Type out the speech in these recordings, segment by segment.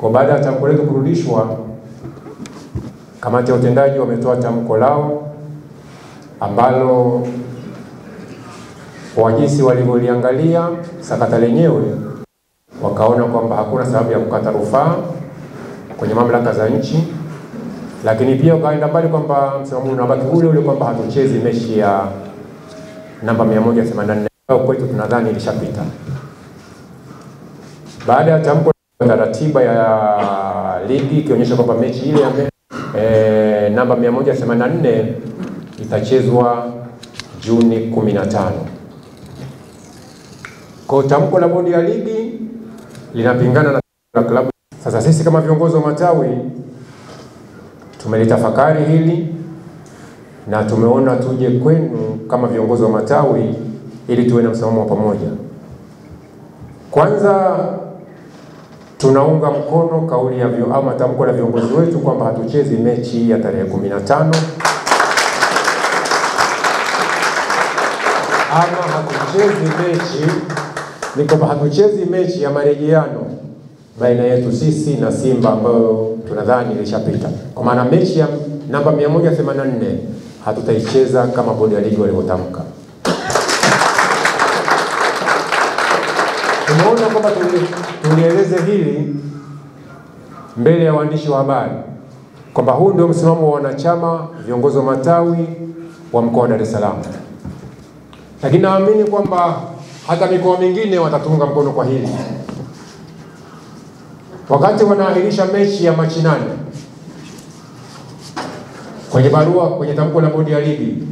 Kwa baada ya tamko letu kurudishwa, kamati ya utendaji wametoa tamko lao ambalo kwa jinsi walivyoliangalia sakata lenyewe wakaona kwamba hakuna sababu ya kukata rufaa kwenye mamlaka za nchi, lakini pia wakaenda mbali kwamba msimamo unabaki ule ule kwamba hatuchezi mechi ya namba 184 kwetu tunadhani ilishapita. Baada ya tamko la ratiba ya ligi ikionyesha kwamba mechi ile ya namba 184 itachezwa Juni 15. Kwa tamko la bodi ya ligi linapingana na klabu. Sasa sisi kama viongozi wa matawi tumelitafakari hili na tumeona tuje kwenu kama viongozi wa matawi ili tuwe na msimamo wa pamoja. Kwanza tunaunga mkono kauli ya ama tamko la viongozi wetu kwamba hatuchezi mechi ya tarehe 15 ama hatuchezi mechi ni kwamba hatuchezi mechi ya marejeano baina yetu sisi na Simba ambayo tunadhani ilishapita. Kwa maana mechi ya namba 184 hatutaicheza kama bodi ya ligi walivyotamka. Tumeona kwamba tulieleze hili mbele ya waandishi wa habari kwamba huu ndio msimamo wa wanachama viongozi wa matawi wa mkoa wa Dar es Salaam. Lakini naamini kwamba hata mikoa mingine watatunga mkono kwa hili. Wakati wanaahirisha mechi ya Machi 8 kwenye barua kwenye tamko la bodi ya ligi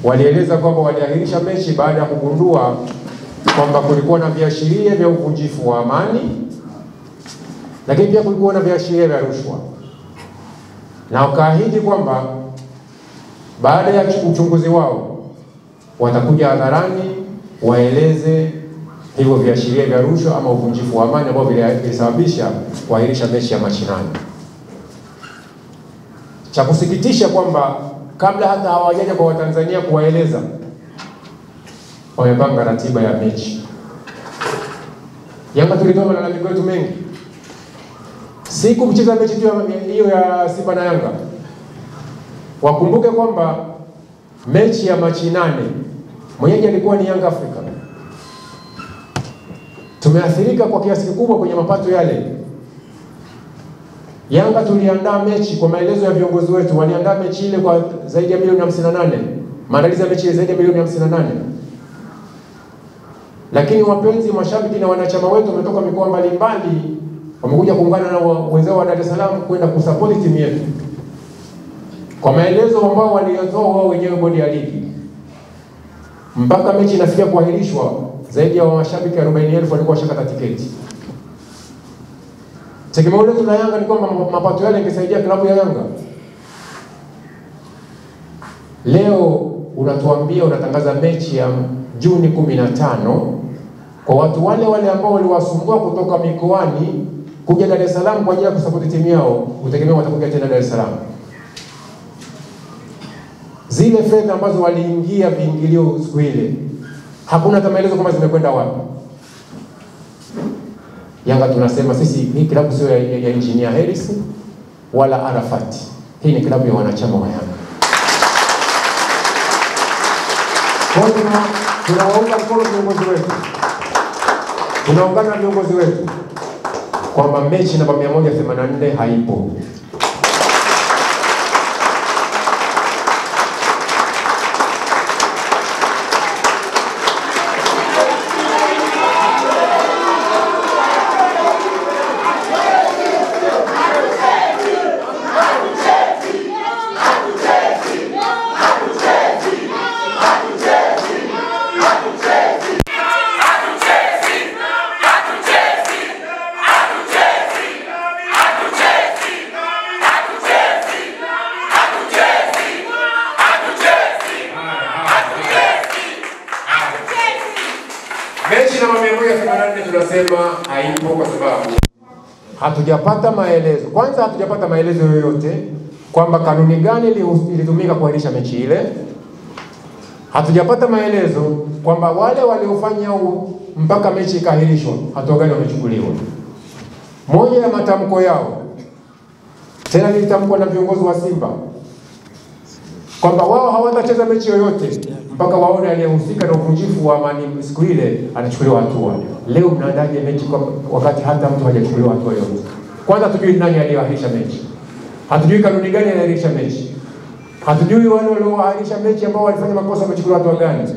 walieleza kwamba waliahirisha mechi baada ya kugundua kwamba kulikuwa na viashiria vya uvunjifu wa amani, lakini pia kulikuwa na viashiria vya rushwa, na wakaahidi kwamba baada ya uchunguzi wao watakuja hadharani waeleze hivyo viashiria vya rushwa ama uvunjifu wa amani ambao vilisababisha kuahirisha mechi ya Machi 8. Cha kusikitisha kwamba kabla hata hawajaja kwa Watanzania kuwaeleza, wamepanga ratiba ya mechi. Yanga tulitoa malalamiko yetu mengi. Siku kucheza mechi hiyo ya Simba na Yanga, wakumbuke kwamba mechi ya Machi 8 mwenyeji alikuwa ni Yanga Afrika. Tumeathirika kwa kiasi kikubwa kwenye mapato yale. Yanga tuliandaa mechi kwa maelezo ya viongozi wetu, waliandaa mechi ile kwa zaidi ya milioni 58. Maandalizi ya mechi zaidi ya milioni 58. Lakini wapenzi, mashabiki na wanachama wetu wametoka mikoa mbalimbali wamekuja kuungana na wenzao wa Dar es Salaam kwenda kusupport timu yetu. Kwa maelezo ambao waliotoa wao wenyewe bodi ya ligi, mpaka mechi inafikia kuahirishwa zaidi ya mashabiki 40,000 walikuwa washakata tiketi. Tegemeo letu na Yanga ni kwamba mapato yale yangesaidia klabu ya Yanga. Leo unatuambia unatangaza mechi ya Juni 15 kwa watu wale ambao waliwasumbua kutoka mikoani kuja Dar es Salaam kwa ajili ya kusupport timu yao, utegemea watakuja tena Dar es Salaam. Zile fedha ambazo waliingia viingilio siku ile, hakuna hata maelezo kama zimekwenda wapi. Yanga tunasema sisi hii klabu sio ya Engineer Harris wala Arafat. Hii ni klabu ya wanachama wa Yanga. Kwa hiyo tunawaunga mkono viongozi wetu. Tunaungana na viongozi wetu kwamba mechi namba 184 haipo. Mechi namba 184 tunasema haipo kwa sababu hatujapata maelezo. Kwanza hatujapata maelezo yoyote kwamba kanuni gani ilitumika kuahirisha mechi ile. Hatujapata maelezo kwamba wale waliofanya mpaka mechi ikaahirishwa hatua gani wamechukuliwa. Moja ya matamko yao tena nilitamkwa na viongozi wa Simba kwamba wao hawatacheza mechi yoyote mpaka waone aliyehusika na uvunjifu wa amani siku ile anachukuliwa hatua. Leo mnaandaje mechi kwa wakati hata mtu hajachukuliwa hatua yoyote? Kwanza tujui nani aliyeahirisha mechi. Hatujui kanuni gani aliyeahirisha mechi. Hatujui wale walioahirisha mechi ambao walifanya makosa wamechukuliwa hatua gani.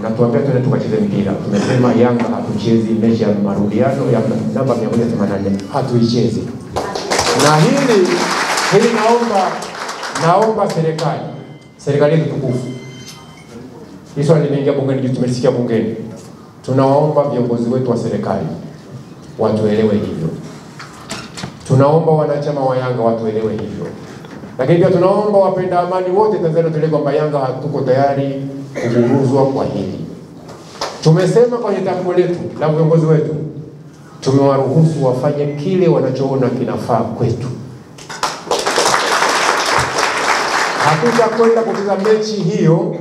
Mnatuambia twende tukacheze mpira. Tumesema Yanga hatuchezi mechi ya marudiano ya namba 184. Hatuichezi. Na hili naomba serikali yetu tukufu. Hii swali limeingia bungeni, tumesikia bungeni. Tunawaomba viongozi wetu wa serikali watuelewe hivyo. Tunaomba wanachama wa Yanga watuelewe hivyo. Lakini pia tunaomba wapenda amani wote Tanzania tuelewe kwamba Yanga hatuko tayari kuburuzwa kwa hili. Tumesema kwenye tamko letu la viongozi wetu, tumewaruhusu wafanye kile wanachoona kinafaa kwetu. Hatutakwenda kucheza mechi hiyo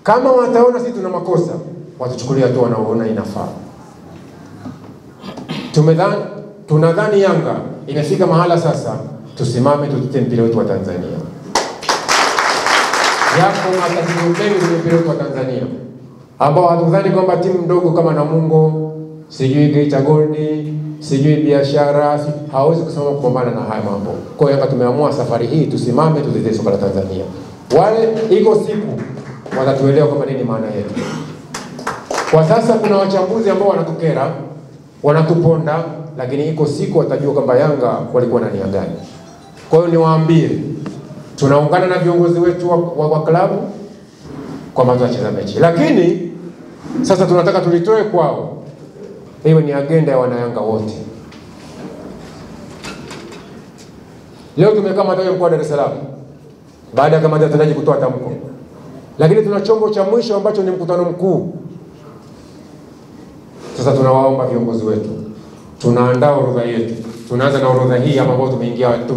kama wataona sisi tuna makosa, watuchukulia tu wanaoona inafaa. Tunadhani Yanga imefika mahala sasa tusimame tutete mpira wetu wa Tanzania. Yako matatizo mengi kwenye mpira wetu wa Tanzania ambao hatudhani kwamba timu ndogo kama Namungo, sijui Geita Gold, sijui Biashara hawezi kusimama kupambana na haya mambo. Kwa hiyo Yanga tumeamua safari hii tusimame tutetee soka la Tanzania. Wale iko siku watatuelewa kama nini maana yetu. Kwa sasa kuna wachambuzi ambao wanatukera, wanatuponda, lakini iko siku watajua kwamba Yanga walikuwa na nia gani. Kwa hiyo niwaambie, tunaungana na viongozi wetu wa klabu kwamba tutacheza mechi. Lakini sasa tunataka tulitoe kwao. Hiyo ni agenda ya wanayanga wote. Leo tumekaa matawi mkoa wa Dar es Salaam baada ya kamati ya utendaji kutoa tamko. Lakini tuna chombo cha mwisho ambacho ni mkutano mkuu. Sasa tunawaomba viongozi wetu, tunaandaa orodha yetu. Tunaanza na orodha hii ambayo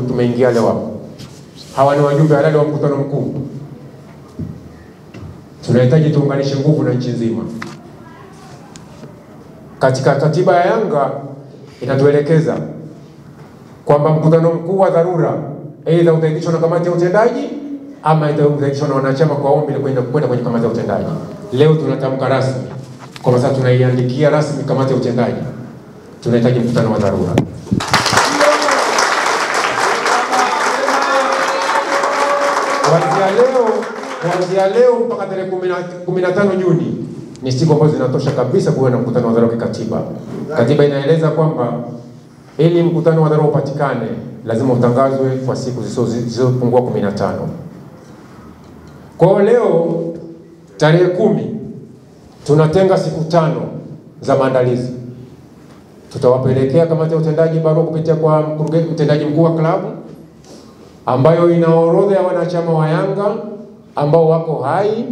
tumeingia leo hapo. Hawa ni wajumbe halali wa mkutano mkuu. Tunahitaji tuunganishe nguvu na nchi nzima. Katika katiba ya Yanga inatuelekeza kwamba mkutano mkuu wa dharura aidha utaitishwa na kamati ya utendaji ama itaitishwa na wanachama kwa ombi kwenda kwenye kamati ya utendaji. Leo tunatamka rasmi kwa sasa tunaiandikia rasmi kamati ya utendaji. Tunahitaji mkutano wa dharura. Kuanzia leo mpaka tarehe 15 Juni ni siku ambazo zinatosha kabisa kuwa na mkutano wa dharura kikatiba. Katiba inaeleza kwamba ili mkutano wa dharura upatikane lazima utangazwe kwa siku zisizopungua 15. Kwa leo tarehe 10 tunatenga siku 5 za maandalizi. Tutawapelekea kamati ya utendaji barua kupitia kwa mtendaji mkuu wa klabu ambayo ina orodha ya wanachama wa Yanga ambao wako hai,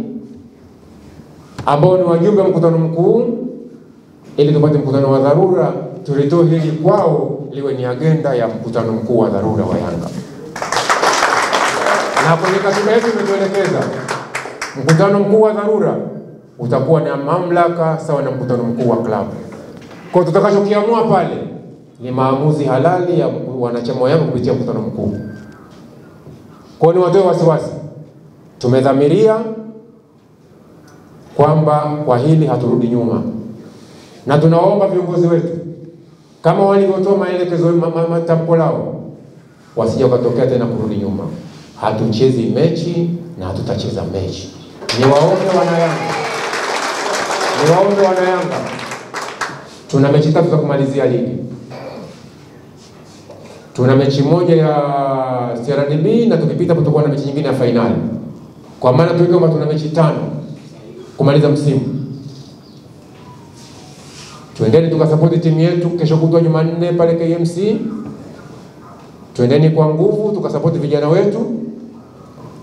ambao ni wajumbe wa mkutano mkuu, ili tupate mkutano wa dharura. Tulitoa hili kwao liwe ni agenda ya mkutano mkuu wa dharura wa Yanga. Na kwenye katiba yetu imetuelekeza mkutano mkuu wa dharura utakuwa na mamlaka sawa na mkutano mkuu wa klabu. Kwa tutakachokiamua pale ni maamuzi halali ya wanachama wa Yanga kupitia mkutano mkuu. Kwa ni watoe wasiwasi. Tumedhamiria kwamba kwa hili haturudi nyuma. Na tunaomba viongozi wetu kama walivyotoa maelekezo matamko lao wasije wakatokea tena kurudi nyuma. Hatuchezi mechi na hatutacheza mechi. Niwaombe wanayanga. Tuna mechi 3 za kumalizia ligi. Tuna mechi moja ya CRDB na tukipita tutakuwa na mechi nyingine ya finali. Kwa maana tuweke kwamba tuna mechi 5 kumaliza msimu. Tuendeni tukasupport timu yetu kesho kutwa Jumanne pale KMC. Tuendeni kwa nguvu tukasupport vijana wetu.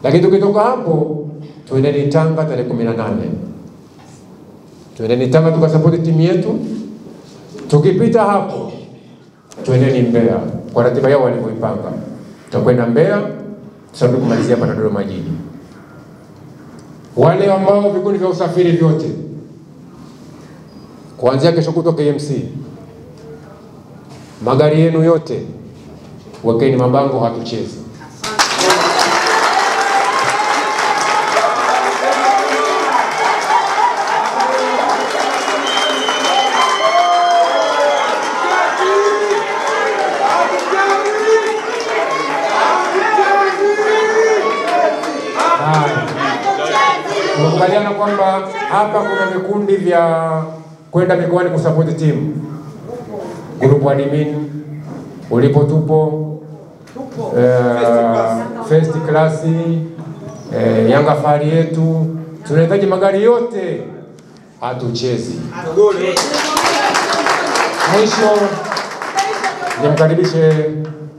Lakini tukitoka hapo tuendeni Tanga tarehe 18. Tuendeni Tanga tukasupport timu yetu. Tukipita hapo tuendeni Mbeya kwa ratiba yao walivyoipanga. Tutakwenda Mbeya sababu kumalizia hapa na Dodoma jiji. Wale ambao vikundi vya usafiri vyote kuanzia kesho kutwa KMC magari yenu yote wekeni mabango hatuchezi. Tunakubaliana kwamba hapa kuna vikundi vya kwenda mikoani kusupport timu. Grupu admin, ulipo tupo, first class, Yanga Fahari yetu. Tunahitaji magari yote hatuchezi. Mwisho nimkaribishe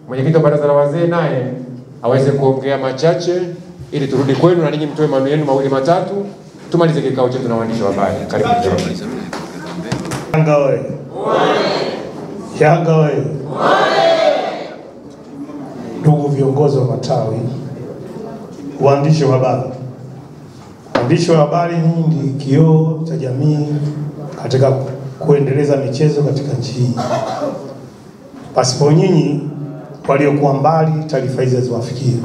mwenyekiti wa baraza la wazee naye aweze kuongea machache ili turudi kwenu na ninyi mtoe maneno yenu mawili matatu tumalize kikao chetu na waandishi wa habari. Karibu. Yanga wewe. Yanga wewe. Ndugu viongozi wa matawi, waandishi wa habari. Waandishi wa habari ni kioo cha jamii katika kuendeleza michezo katika nchi hii. Pasipo nyinyi waliokuwa mbali taarifa hizi ziwafikie.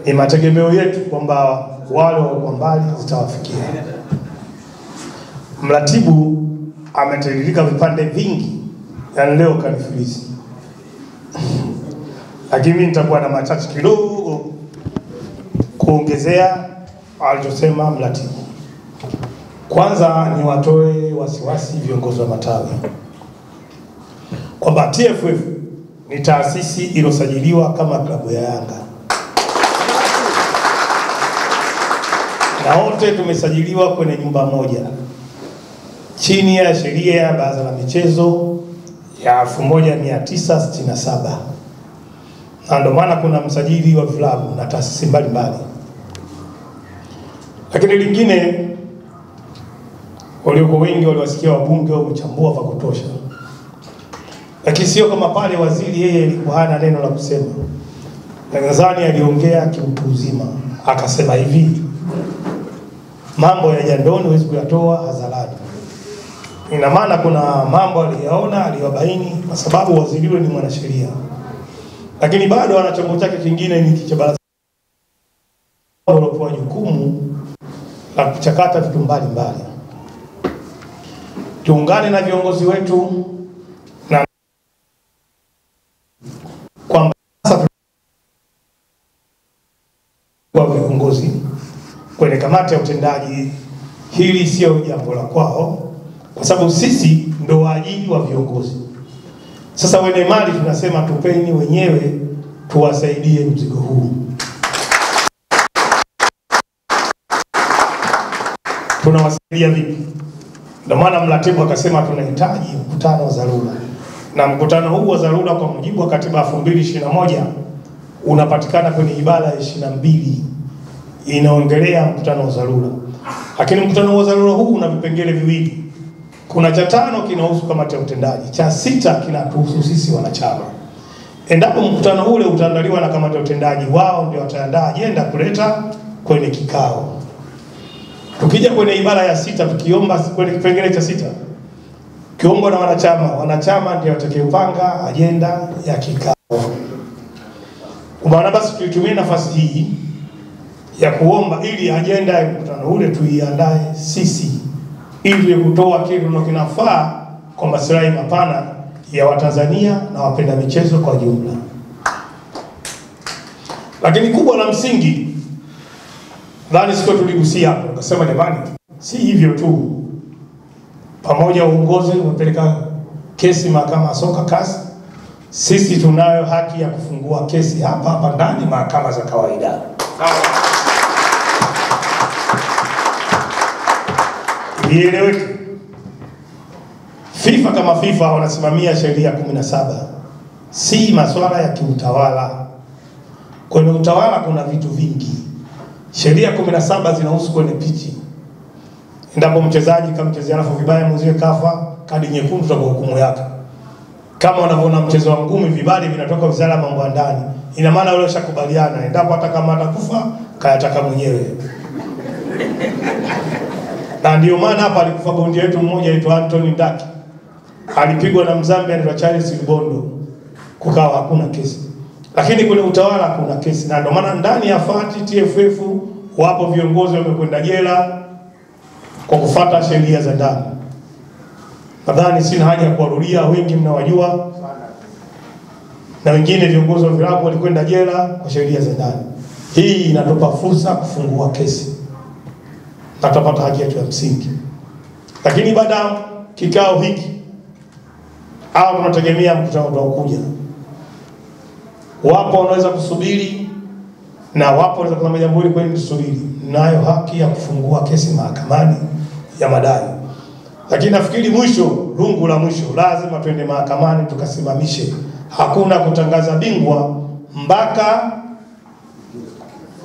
Ni mategemeo yetu kwamba wale waliokuwa mbali zitawafikia. Mratibu ametiririka vipande vingi, yani leo kanifilisi. Lakini mimi nitakuwa na machache kidogo kuongezea alichosema mratibu. Kwanza ni watoe wasiwasi viongozi wa matawi kwamba TFF ni taasisi iliyosajiliwa kama klabu ya Yanga. Na wote tumesajiliwa kwenye nyumba moja chini ya sheria ya Baraza la Michezo ya 1967. Na ndio maana kuna msajili wa vilabu na taasisi mbalimbali. Lakini lingine, walioko wengi waliwasikia wabunge au kuchambua vya kutosha. Lakini sio kama pale waziri yeye alikuwa hana neno la kusema. Nadhani aliongea kiutu uzima. Akasema hivi, mambo ya jandoni huwezi kuyatoa hadharani. Ina maana kuna mambo aliyaona, aliyobaini kwa sababu waziri yule ni mwanasheria. Lakini bado ana chombo chake kingine ni cha baraza lilopewa jukumu la kuchakata vitu mbalimbali. Tuungane na viongozi wetu na kwamba kwa viongozi kwenye kamati ya utendaji, hili sio jambo la kwao kwa sababu sisi ndo waajiri wa viongozi. Sasa wenye mali tunasema tupeni wenyewe tuwasaidie mzigo huu. Tunawasaidia vipi? Ndio maana mratibu akasema tunahitaji mkutano wa dharura. Na mkutano huu wa dharura kwa mujibu wa katiba 2021 unapatikana kwenye ibara ya 22 inaongelea mkutano wa dharura. Lakini mkutano wa dharura huu una vipengele viwili. Kuna cha 5 kinahusu kamati ya utendaji, cha 6 kinatuhusu sisi wanachama. Endapo mkutano ule utaandaliwa na kamati ya utendaji, wao ndio wataandaa ajenda kuleta kwenye kikao. Tukija kwenye ibara ya 6 tukiomba kwenye kipengele cha 6 kiombwa na wanachama ndio watakayopanga ajenda ya kikao. Kwa maana basi tuitumie nafasi hii ya kuomba ili ajenda ya mkutano ule tuiandae sisi ili kutoa kile kinafaa kwa maslahi mapana ya Watanzania na wapenda michezo kwa jumla. Lakini kubwa la msingi ndani siko tuligusia hapo, tukasema jamani, si hivyo tu. Pamoja uongozi umepeleka kesi mahakama ya soka CAS, sisi tunayo haki ya kufungua kesi hapa ndani mahakama za kawaida. Ieleweke, FIFA kama FIFA wanasimamia sheria 17, si masuala ya kiutawala. Kwenye utawala kuna vitu vingi. Sheria 17 zinahusu kwenye pichi. Endapo mchezaji kama mchezaji alafu vibaya mwenzie kafa, kadi nyekundu kwa hukumu yake. Kama wanavyoona mchezo wa ngumi, vibali vinatoka wizara ya mambo ya ndani. Ina maana wale washakubaliana, endapo hata kama atakufa kayataka mwenyewe. Na ndio maana hapa alikufa bondia wetu mmoja aitwa Anthony Ndaki. alipigwa na Mzambia anaitwa Charles Libondo, kukawa hakuna kesi. Lakini kwenye utawala kuna kesi, na ndio maana ndani ya FAT TFF wapo viongozi wamekwenda jela kwa kufuata sheria za ndani. Nadhani sina haja ya kuwarudia, wengi mnawajua, na wengine viongozi wa vilabu walikwenda jela kwa sheria za ndani. Hii inatupa fursa kufungua kesi na tutapata haki yetu ya msingi. Lakini baada ya kikao hiki au tunategemea mkutano utakuja, wapo wanaweza kusubiri na wapo wanaweza kusema jambo hili kwani tusubiri. Nayo haki ya kufungua kesi mahakamani ya madai. Lakini nafikiri mwisho, rungu la mwisho, lazima twende mahakamani tukasimamishe. Hakuna kutangaza bingwa mpaka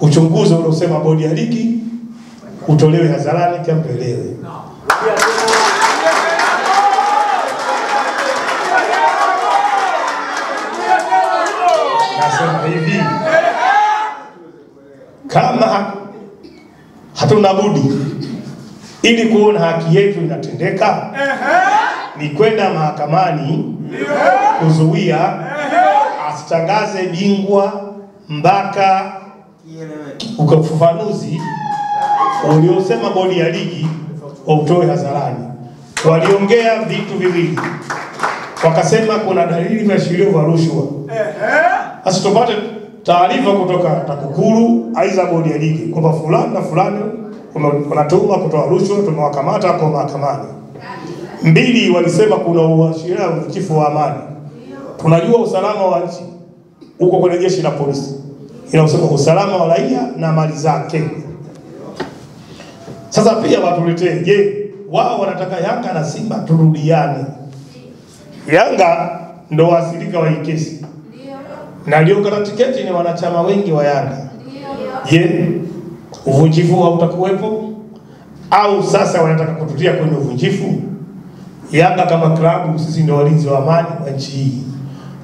uchunguzi uliosema bodi ya ligi utolewe hadharani kama mbelewe. Nasema hivi, kama hatuna budi ili kuona haki yetu inatendeka, ni kwenda mahakamani kuzuia asitangaze bingwa mpaka ukafafanuzi uliosema bodi ya ligi utoe hadharani. Waliongea vitu viwili, wakasema kuna dalili viashirio vya rushwa. Sasa tupate taarifa kutoka TAKUKURU aidha bodi ya ligi kwamba fulani na fulani wanatuma kutoa rushwa, tumewakamata kwa mahakamani. Mbili, walisema kuna uashiria uvunjifu wa amani. Tunajua usalama wa nchi uko kwenye jeshi la polisi, inaosema usalama wa raia na mali zake. Sasa pia watuletee, je, wao wanataka Yanga na Simba turudiane? Yanga ndo waathirika wa hii kesi, na aliyokata tiketi ni wanachama wengi wa Yanga. Je, uvunjifu hautakuwepo au sasa wanataka kututia kwenye uvunjifu? Yanga kama klabu sisi ndio walinzi wa amani wa nchi hii.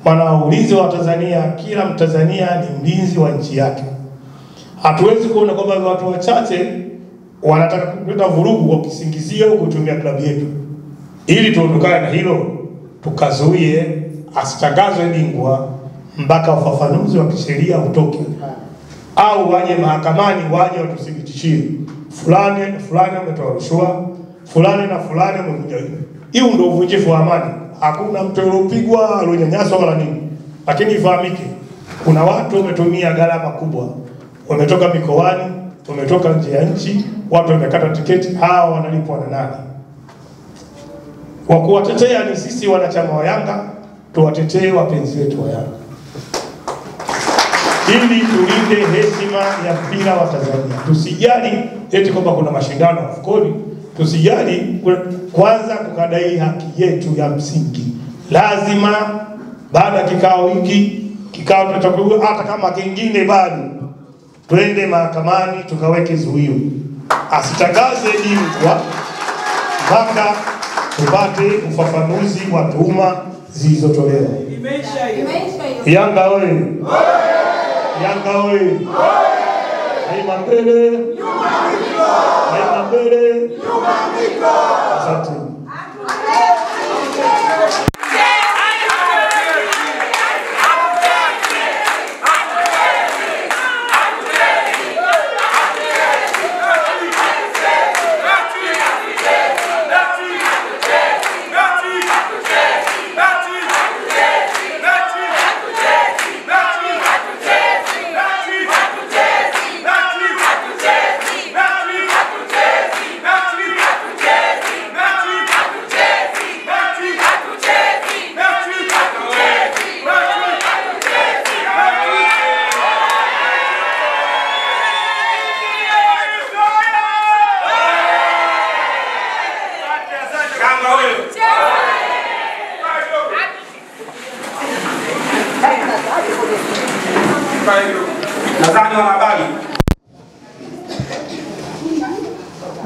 Maana ulinzi wa Tanzania, kila Mtanzania ni mlinzi wa nchi yake. Hatuwezi kuona kwamba watu wachache wanataka kuleta vurugu kwa kisingizio kutumia klabu yetu. Ili tuondokane na hilo, tukazuie asitangazwe bingwa mpaka ufafanuzi wa kisheria utoke, au waje mahakamani waje watuthibitishie fulani fulani ametoa rushwa, fulani na fulani amevunja hiyo. Hiyo ndio uvunjifu wa amani. Hakuna mtu aliyopigwa, aliyonyanyaswa wala nini. Lakini ifahamike, kuna watu wametumia gharama kubwa, wametoka mikoani, wametoka nje ya nchi, watu wamekata tiketi. Hawa wanalipwa na nani? Kwa kuwatetea ni sisi wanachama wa Yanga, tuwatetee wapenzi wetu wa Yanga, ili tulinde heshima ya mpira wa Tanzania. Tusijali eti kwamba kuna mashindano afukoni, tusijali, kwanza kukadai haki yetu ya msingi. Lazima baada ya kikao hiki, kikao tutachokuwa hata kama kingine bado, twende mahakamani tukaweke zuio. Asitangaze bingwa mpaka tupate ufafanuzi wa tuhuma zilizotolewa. Yanga oye! Yanga oye! Haima mbele! Haima mbele! Asante.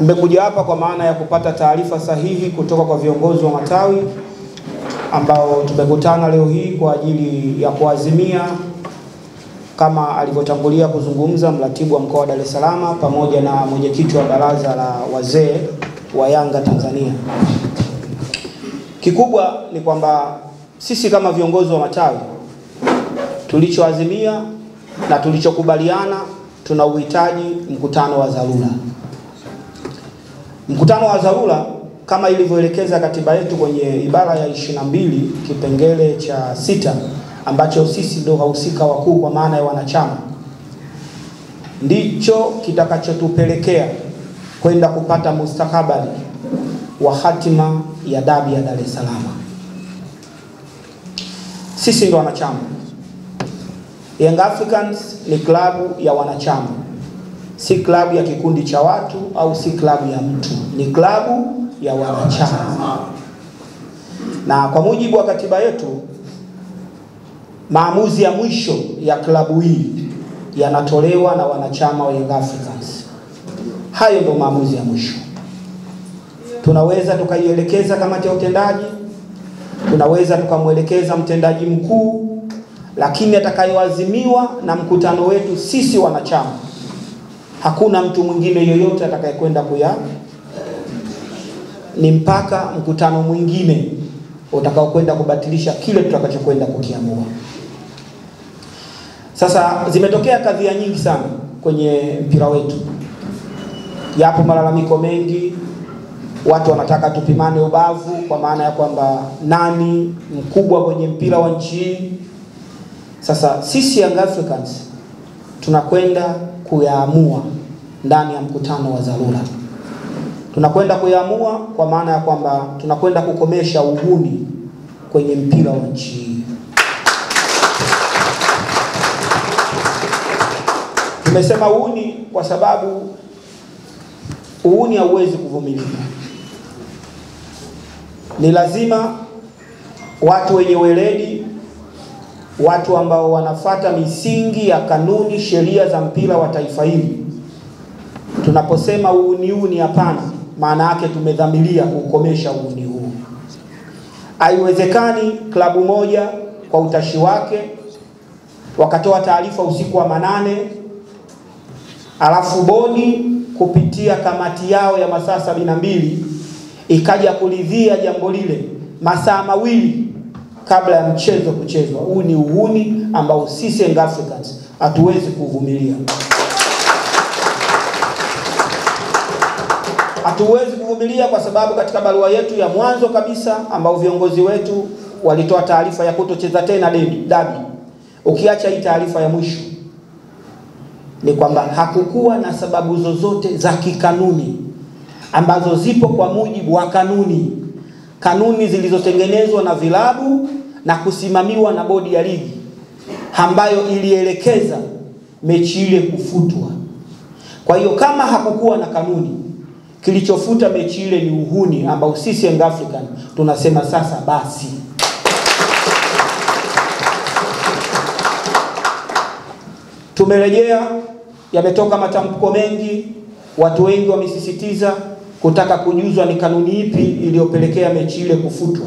Mmekuja hapa kwa maana ya kupata taarifa sahihi kutoka kwa viongozi wa matawi ambao tumekutana leo hii kwa ajili ya kuazimia, kama alivyotangulia kuzungumza mratibu wa mkoa wa Dar es Salaam pamoja na mwenyekiti wa baraza la wazee wa Yanga Tanzania. Kikubwa ni kwamba sisi kama viongozi wa matawi tulichoazimia na tulichokubaliana, tuna uhitaji mkutano wa dharura. Mkutano wa dharura kama ilivyoelekeza katiba yetu kwenye ibara ya 22 kipengele cha 6, ambacho sisi ndio wahusika wakuu kwa maana ya wanachama, ndicho kitakachotupelekea kwenda kupata mustakabali wa hatima ya dabi ya Dar es Salaam. Sisi ndio wanachama. Young Africans ni klabu ya wanachama, si klabu ya kikundi cha watu au si klabu ya mtu, ni klabu ya wanachama. Na kwa mujibu wa katiba yetu, maamuzi ya mwisho ya klabu hii yanatolewa na wanachama wa Young Africans. Hayo ndio maamuzi ya mwisho. Tunaweza tukaielekeza kamati ya utendaji, tunaweza tukamwelekeza mtendaji mkuu, lakini atakayoazimiwa na mkutano wetu sisi wanachama, hakuna mtu mwingine yoyote atakayekwenda ni mpaka mkutano mwingine utakao kwenda kubatilisha kile tutakachokwenda kukiamua. Sasa zimetokea kadhia nyingi sana kwenye mpira wetu. Yapo malalamiko mengi, watu wanataka tupimane ubavu kwa maana ya kwamba nani mkubwa kwenye mpira wa nchi hii. Sasa sisi Young Africans tunakwenda kuyaamua ndani ya mkutano wa dharura. Tunakwenda kuyaamua kwa maana ya kwamba tunakwenda kukomesha uhuni kwenye mpira wa nchi hii. Tumesema uhuni kwa sababu uhuni hauwezi kuvumilika. Ni lazima watu wenye weledi, watu ambao wanafuata misingi ya kanuni, sheria za mpira wa taifa hili. Tunaposema uhuni hapana, maana yake tumedhamiria kukomesha uhuni huu. Haiwezekani klabu moja kwa utashi wake wakatoa taarifa usiku wa manane, alafu bodi kupitia kamati yao ya masaa 72 ikaja kuridhia jambo lile masaa mawili kabla ya mchezo kuchezwa. Huu ni uhuni ambao sisi Young Africans hatuwezi kuvumilia. Hatuwezi kuvumilia kwa sababu katika barua yetu ya mwanzo kabisa ambao viongozi wetu walitoa taarifa ya kutocheza tena dabi, ukiacha hii taarifa ya mwisho, ni kwamba hakukuwa na sababu zozote za kikanuni ambazo zipo kwa mujibu wa kanuni zilizotengenezwa na vilabu na kusimamiwa na bodi ya ligi, ambayo ilielekeza mechi ile kufutwa. Kwa hiyo kama hakukuwa na kanuni, kilichofuta mechi ile ni uhuni ambao sisi Young African tunasema sasa basi. Tumerejea, yametoka matamko mengi, watu wengi wamesisitiza kutaka kujuzwa ni kanuni ipi iliyopelekea mechi ile kufutwa.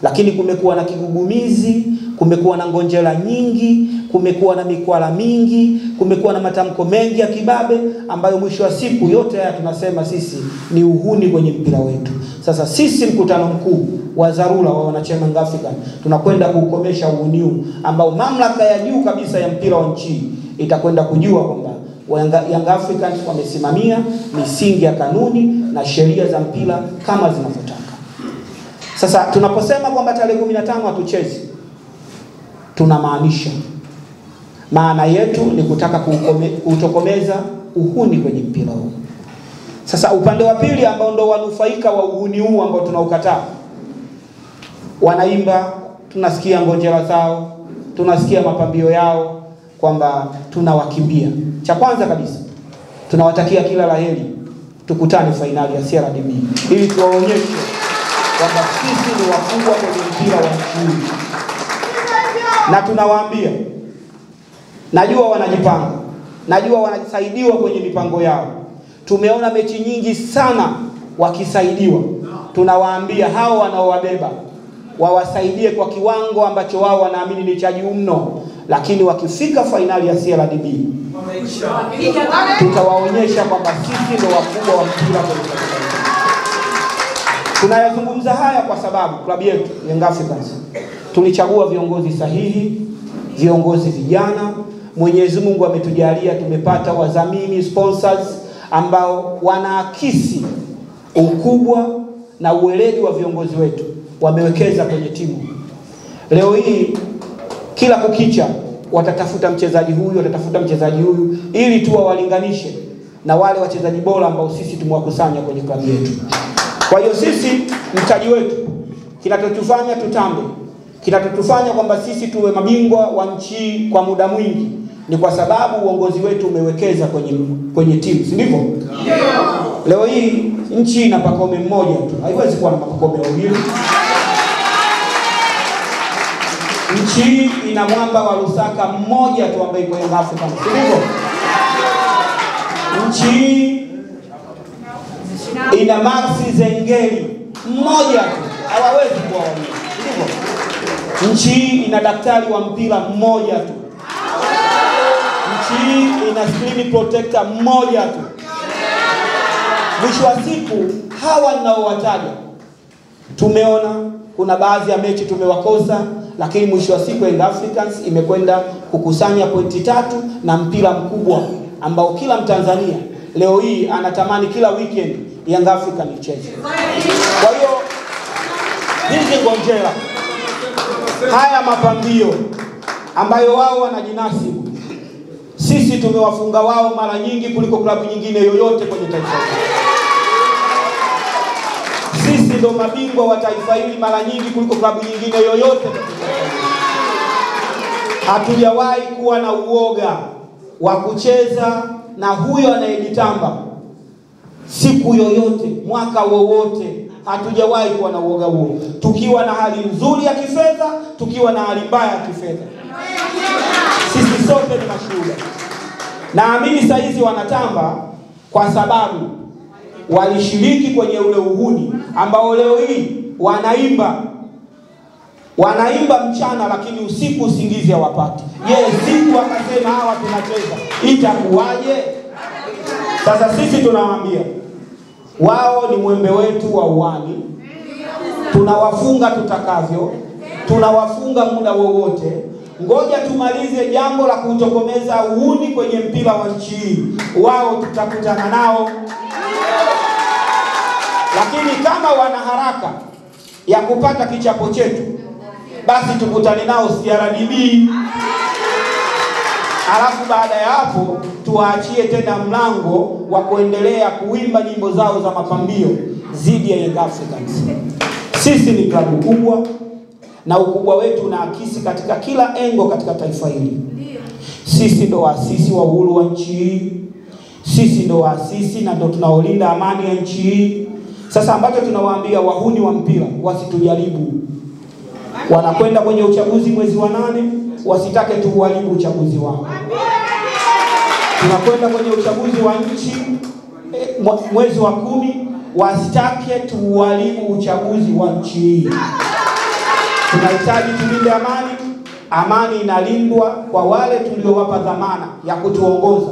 Lakini kumekuwa na kigugumizi, kumekuwa na ngonjera nyingi, kumekuwa na mikwala mingi, kumekuwa na matamko mengi ya kibabe ambayo mwisho wa siku yote haya tunasema sisi ni uhuni kwenye mpira wetu. Sasa sisi mkutano mkuu wa dharura wa wanachama Young African tunakwenda kukomesha uhuni huu ambao mamlaka ya juu kabisa ya mpira wa nchi itakwenda kujua kwamba Young Africans wamesimamia misingi ya kanuni na sheria za mpira kama zinavyotaka. Sasa tunaposema kwamba tarehe 15 hatuchezi, tunamaanisha maana yetu ni kutaka kutokomeza uhuni kwenye mpira huu. Sasa upande wa pili ambao ndo wanufaika wa uhuni huu ambao tunaukataa, wanaimba, tunasikia ngonjera zao, tunasikia mapambio yao kwamba tunawakimbia. Cha kwanza kabisa tunawatakia kila laheri, tukutane fainali ya CRDB ili tuwaonyeshe kwamba sisi ni wakubwa kwenye mpira wa nchi. Na tunawaambia, najua wanajipanga, najua wanasaidiwa kwenye mipango yao. Tumeona mechi nyingi sana wakisaidiwa. Tunawaambia hao wanaowabeba wawasaidie kwa kiwango ambacho wao wanaamini ni cha juu mno, lakini wakifika fainali ya CRDB tutawaonyesha kwamba sisi ndio wakubwa wa mpira kwenye taifa. Tunayazungumza haya kwa sababu klabu yetu Young Africans tulichagua viongozi sahihi, viongozi vijana. Mwenyezi Mungu ametujalia tumepata wadhamini, sponsors ambao wanaakisi ukubwa na uweledi wa viongozi wetu, wamewekeza kwenye timu. Leo hii kila kukicha watatafuta mchezaji huyu, watatafuta mchezaji huyu ili tu walinganishe na wale wachezaji bora ambao sisi tumewakusanya kwenye klabu yetu. Kwa hiyo sisi mtaji wetu kinachotufanya tutambe, kinachotufanya kwamba sisi tuwe mabingwa wa nchi kwa muda mwingi ni kwa sababu uongozi wetu umewekeza kwenye timu, si ndivyo? Leo hii nchi ina Pacome mmoja tu, haiwezi kuwa na Pacome wawili. Nchi ina mwamba wa Lusaka mmoja tu ambaye yuko Young Africans, si ndivyo? Nchi ina Maxi Zengeli mmoja tu, hawawezi kuwa wawili, ndivyo? Nchi ina daktari wa mpira mmoja tu. Nchi ina screen protector mmoja tu. Mwisho wa siku hawa ninaowataja tumeona kuna baadhi ya mechi tumewakosa, lakini mwisho wa siku Young Africans imekwenda kukusanya pointi 3 na mpira mkubwa ambao kila Mtanzania leo hii anatamani kila weekend Young Africans icheze. Kwa hiyo hizi ngonjera, haya mapambio ambayo wao wanajinasibu, sisi tumewafunga wao mara nyingi kuliko klabu nyingine yoyote kwenye taifa hili. Sisi ndo mabingwa wa taifa hili mara nyingi kuliko klabu nyingine yoyote. Hatujawahi kuwa na uoga wa kucheza na huyo anayejitamba siku yoyote, mwaka wowote. Hatujawahi kuwa na uoga huo, tukiwa na hali nzuri ya kifedha, tukiwa na hali mbaya ya kifedha. Sisi sote ni mashuhuda. Naamini saa hizi wanatamba kwa sababu walishiriki kwenye ule uhuni ambao leo hii wanaimba mchana lakini usiku usingizi hawapati. Siku wakasema hawa tunacheza, itakuwaje? Sasa sisi tunawaambia wao ni mwembe wetu wa uani, tunawafunga tutakavyo, tunawafunga muda wowote. Ngoja tumalize jambo la kutokomeza uhuni kwenye mpira wa nchi hii, wao tutakutana nao. Lakini kama wana haraka ya kupata kichapo chetu, basi tukutane nao CRDB. Alafu baada ya hapo tuwaachie tena mlango wa kuendelea kuimba nyimbo zao za mapambio zidi ya Young Africans. Sisi ni klabu kubwa na ukubwa wetu unaakisi katika kila engo katika taifa hili. Sisi ndo waasisi wa uhuru wa nchi hii. Sisi ndo waasisi na ndo tunaolinda amani ya nchi hii. Sasa ambacho tunawaambia wahuni wa mpira wasitujaribu. Wanakwenda kwenye uchaguzi mwezi wa 8, wasitake tuharibu uchaguzi wao. Tunakwenda kwenye uchaguzi wa nchi mwezi wa 10, wasitake tuharibu uchaguzi wa nchi hii. Tunahitaji tulinde amani. Amani inalindwa kwa wale tuliowapa dhamana ya kutuongoza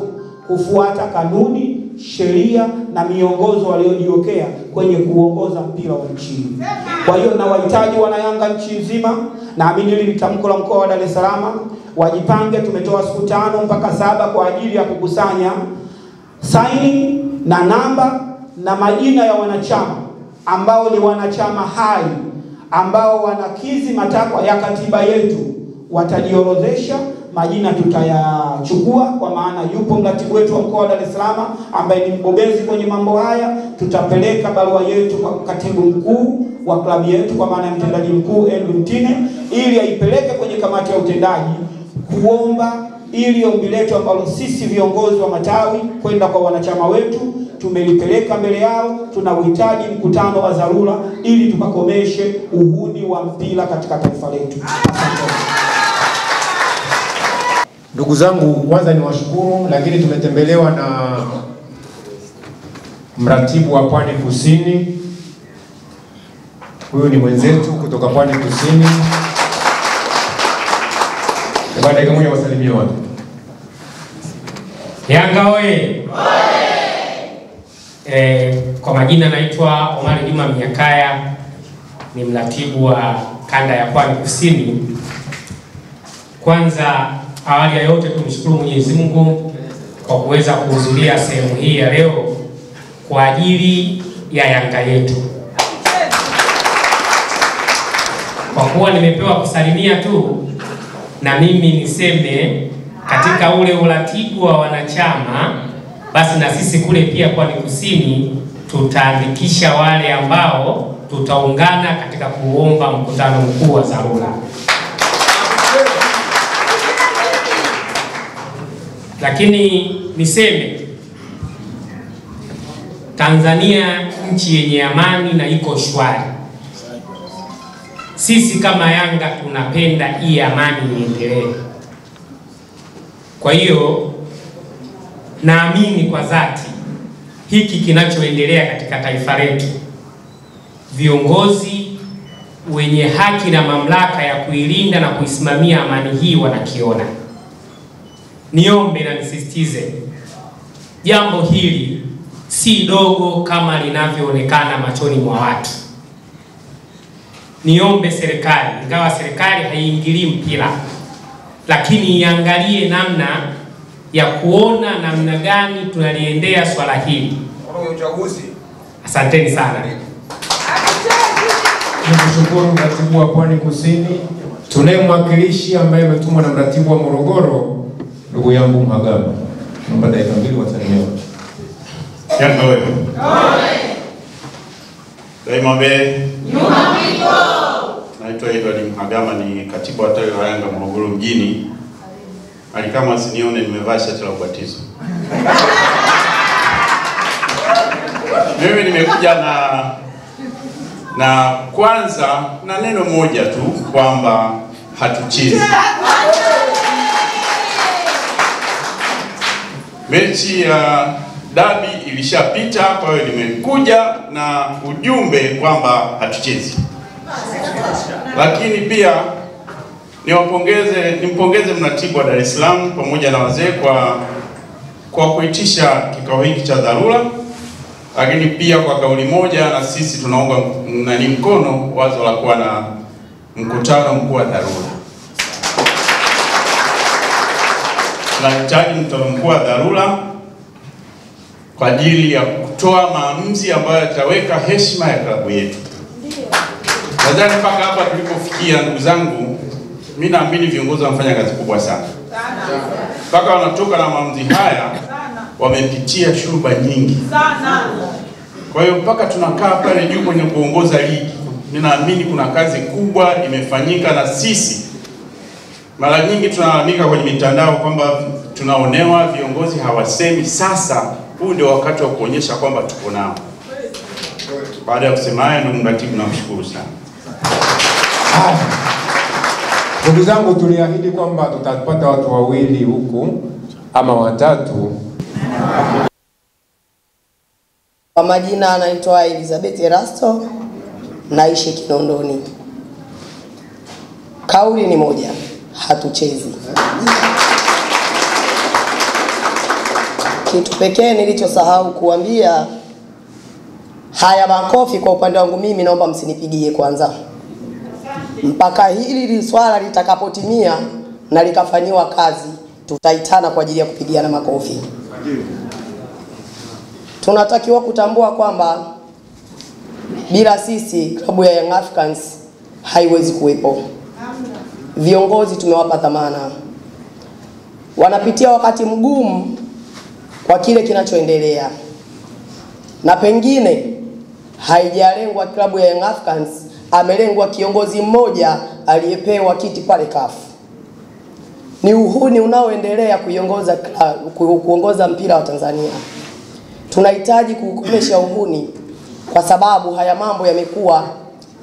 kufuata kanuni, sheria na miongozo waliojiwekea kwenye kuongoza mpira wa nchi. Kwa hiyo na wahitaji wana Yanga nchi nzima, naamini hili ni tamko la mkoa wa Dar es Salaam, wajipange. Tumetoa siku 5 mpaka 7 kwa ajili ya kukusanya saini na namba na majina ya wanachama ambao ni wanachama hai ambao wanakidhi matakwa ya katiba yetu. Watajiorodhesha, majina tutayachukua, kwa maana yupo mratibu wetu wa mkoa wa Dar es Salaam ambaye ni mbobezi kwenye mambo haya. Tutapeleka barua yetu kwa katibu mkuu wa klabu yetu, kwa maana mtendaji mkuu Andrew Mtine, ili aipeleke kwenye kamati ya utendaji kuomba ili ombi letu ambalo sisi viongozi wa matawi kwenda kwa wanachama wetu tumelipeleka mbele yao. Tunauhitaji mkutano wa dharura ili tukakomeshe uhuni wa mpira katika taifa letu. Ndugu zangu, kwanza ni washukuru, lakini tumetembelewa na mratibu wa Pwani Kusini. Huyu ni mwenzetu kutoka Pwani Kusini. Baada ya moja wasalimia watu. Yanga oye! Kwa majina naitwa Omar Juma Mnyakaya, ni mratibu wa kanda ya Pwani Kusini. Kwanza awali ya yote tumshukuru Mwenyezi Mungu kwa kuweza kuhudhuria sehemu hii ya leo kwa ajili ya Yanga yetu. Kwa kuwa nimepewa kusalimia tu, na mimi niseme katika ule uratibu wa wanachama, basi na sisi kule pia Pwani Kusini tutaandikisha wale ambao tutaungana katika kuomba mkutano mkuu wa dharura. Lakini niseme Tanzania nchi yenye amani na iko shwari. Sisi kama Yanga tunapenda hii amani iendelee. Kwa hiyo naamini kwa dhati hiki kinachoendelea katika taifa letu, viongozi wenye haki na mamlaka ya kuilinda na kuisimamia amani hii wanakiona. Niombe na nisisitize, jambo hili si dogo kama linavyoonekana machoni mwa watu. Niombe serikali, ingawa serikali haiingilii mpira, lakini iangalie namna ya kuona namna gani tunaliendea swala hili. Asanteni sana. Nikushukuru mratibu wa Pwani Kusini. Tunaye mwakilishi ambaye ametumwa na mratibu wa Morogoro, ndugu yangu Mhagama. Naomba dakika mbili wasalimie. Yanga wewe. Daima mbele. Nyuma mbiko. Naitwa Edward Mhagama, ni katibu wa tawi la Yanga Morogoro mjini. Alikama sinione nimevaa shati la ubatizo. Mimi nimekuja na kwanza na neno moja tu kwamba hatuchezi. Mechi ya dabi ilishapita, kwa hiyo nimekuja na ujumbe kwamba hatuchezi. Lakini pia nimpongeze mratibu wa Dar es Salaam pamoja na wazee kwa kuitisha kikao hiki cha dharura, lakini pia kwa kauli moja na sisi tunaunga mkono wazo la kuwa na mkutano mkuu wa dharura. Tunahitaji mkutano mkuu wa dharura kwa ajili ya kutoa maamuzi ambayo yataweka heshima ya klabu yetu. Nadhani mpaka hapa tulipofikia, ndugu zangu, mimi naamini viongozi wanafanya kazi kubwa sana. Mpaka wanatoka na maamuzi haya, wamepitia shuruba nyingi sana. Kwa hiyo mpaka tunakaa pale juu kwenye kuongoza ligi, mimi naamini kuna kazi kubwa imefanyika, na sisi mara nyingi tunalalamika kwenye mitandao kwamba tunaonewa, viongozi hawasemi. Sasa huu ndio wakati wa kuonyesha kwamba tuko nao. Baada ya kusema haya, ndugu mratibu, namshukuru sana. Ndugu zangu, tuliahidi kwamba tutapata watu wawili huku ama watatu. Kwa majina anaitwa Elizabeth Erasto, naishi Kinondoni. Kauli ni moja, hatuchezi. Kitu pekee nilichosahau kuambia, haya makofi kwa upande wangu mimi naomba msinipigie kwanza. Mpaka hili swala litakapotimia na likafanyiwa kazi, tutaitana kwa ajili ya kupigiana makofi. Tunatakiwa kutambua kwamba bila sisi klabu ya Young Africans haiwezi kuwepo. Viongozi tumewapa dhamana, wanapitia wakati mgumu kwa kile kinachoendelea, na pengine haijalengwa klabu ya Young Africans, amelengwa kiongozi mmoja aliyepewa kiti pale CAF. Ni uhuni unaoendelea kuongoza mpira wa Tanzania. Tunahitaji kukomesha uhuni, kwa sababu haya mambo yamekuwa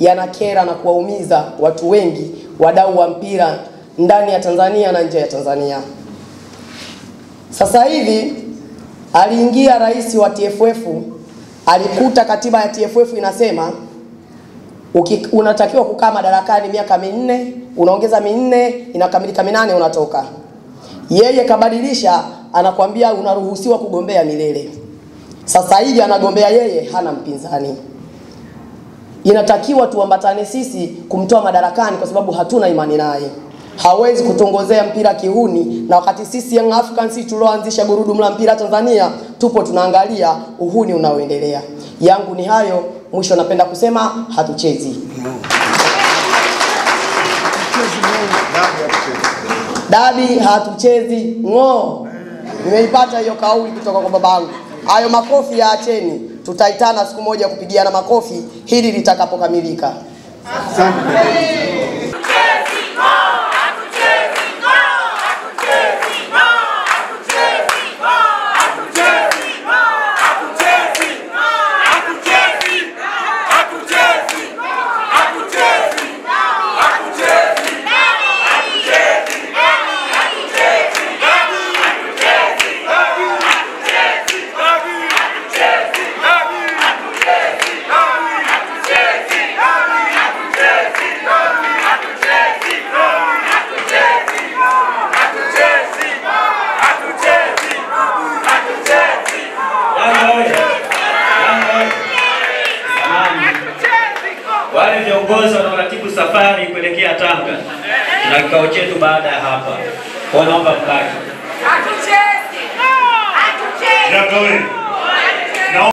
yanakera na kuwaumiza watu wengi, wadau wa mpira ndani ya Tanzania na nje ya Tanzania. Sasa hivi aliingia rais wa TFF, alikuta katiba ya TFF inasema unatakiwa kukaa madarakani miaka 4, unaongeza 4, inakamilika 8 unatoka. Yeye kabadilisha, anakuambia unaruhusiwa kugombea milele. Sasa hivi anagombea yeye, hana mpinzani. Inatakiwa tuambatane sisi kumtoa madarakani kwa sababu hatuna imani naye. Hawezi kutongozea mpira kihuni, na wakati sisi Young Africans tulioanzisha gurudumu la mpira Tanzania tupo tunaangalia uhuni unaoendelea. Yangu ni hayo, mwisho napenda kusema hatuchezi. Dabi hatuchezi ngo. Nimeipata hiyo kauli kutoka kwa babangu. Hayo makofi yaacheni. Tutaitana siku moja kupigiana makofi hili litakapokamilika. Wale viongozi wanaoratibu safari kuelekea Tanga, na kikao chetu baada ya hapa, kwa naomba mbaki. Hatuchezi. Hatuchezi.